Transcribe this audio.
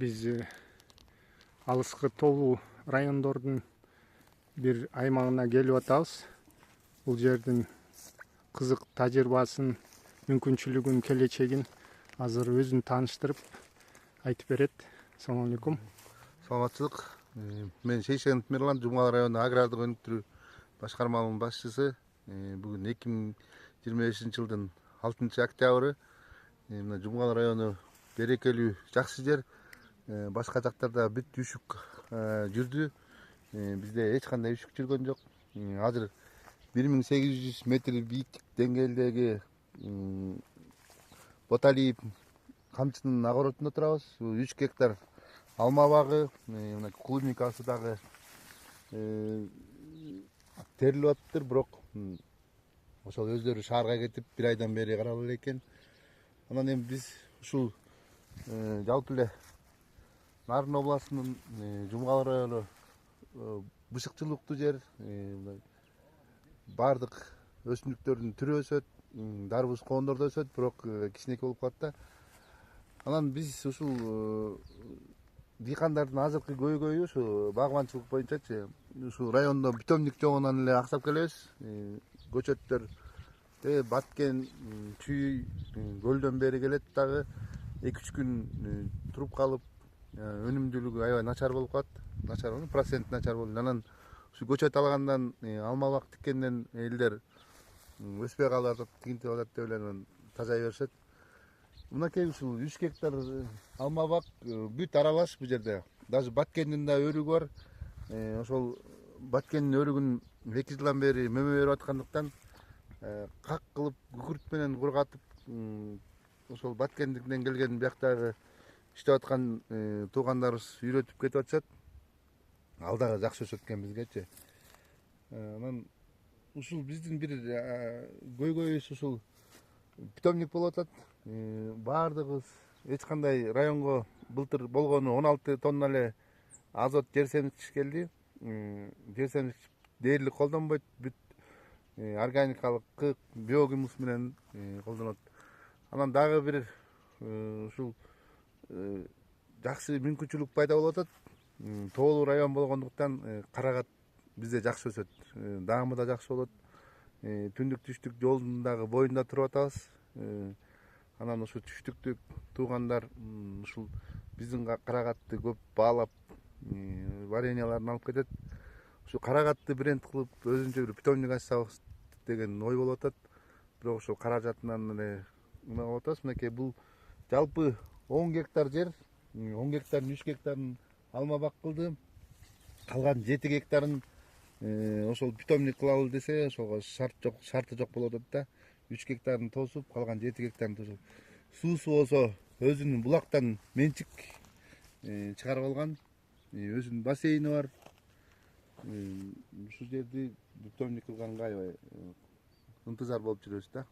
Biz алыскы тоолуу райондордун бир аймагына келип атабыз. Бул жердин кызык тажрыйбасын, мүмкүнчүлүгүн, келечегин азыр өзүн тааныштырып айтып берет. Assalamu алейкум. Саламатчылык. Мен Шейшенов Мирлан, Жумгал району агрардык өнүктүрүү башкармалыгынын башчысы. Бүгүн 2025 жылдын 6 октябры. Мына Жумгал району берекелүү, жакшы жер. Башка жактарда бүт үшүк жүрдү. Бизде эч кандай үшүк жүргөн жок. Азыр 1800 метр бийиктик деңгээлдеги Боталиев камчынын огородунда турабыз. 3 гектар алма багы, мына клубникасы дагы терилип атыптыр, бирок ошол өздөрү шаарга кетип бир айдан бери карап эле экен. Анан эми биз ушул жалпы эле Нарын областынын Жумгал району бышыкчылыктуу жер. Бардык өсүмдүктөрдүн түрү өсөт, дарбыз коондор да өсөт, бирок кичинекей болуп калат да. Анан биз ушул дыйкандардын азыркы көйгөйү ушу багбанчылык боюнчачы, ушу райондо питомник жогунан эле аксап келебиз. Көчөттөр баткен, чүй көлдөн бери келет дагы 2-3 күн туруп калып, өнүмдүүлүгү аябай начар болуп калат. Начар, процент начар болуп. Анан ушу көчөт алгандан, алма бак тиккенден элдер өспөй калып атат, тигинтип атат деп эле анан тажай беришет. Мынакей ушул 3 гектар алма бак бүт аралаш бул жерде. Даже баткендин да өрүгү бар. Ошол баткендин өрүгүн 2 жылдан бери мөмө берип аткандыктан как кылып күкүрт менен кургатып, ошол баткендиктен келген бияктагы иштеп аткан туугандарыбыз үйрөтүп кетип атышат. Ал дагы жакшы өсөт экен бизгечи. Анан ушул биздин бир көйгөйүбүз ушул питомник болуп атат. Баардыгыбыз эч кандай районго былтыр болгону 16 тонна эле азот жер семирткич келди. Жер семирткич дээрлик колдонбойт, бүт органикалык кык, биогумус менен колдонот. Анан дагы бир ушул жакшы мүмкүнчүлүк пайда болуп атат. Тоолуу район болгондуктан карагат бизде жакшы өсөт. Даамы да жакшы болот. Түндүк түштүк жолдун дагы боюнда туруп атабыз. Анан ушу түштүктүк туугандар ушул биздин карагатты көп баалап, вареньяларын алып кетет. Ушу карагатты бренд кылып өзүнчө бир питомник ачсабыз деген ой болуп атат. Бирок ошо каражатынан эле эме кылып атабыз. Мынакей бул жалпы 10 гектар жер, 10 гектардын 3 гектарын алма бак кылды. Калган 7 гектарын ошол питомник кылалы десе, ошого шарты жок болуп атат да. 3 гектарын тосуп, калган 7 гектарын тосуп. Суусу болсо өзүнүн булактан менчик чыгарып алган. Өзүнүн бассейни бар. Ушул жерди питомник кылганга аябай ынтызар болуп жүрөбүз да.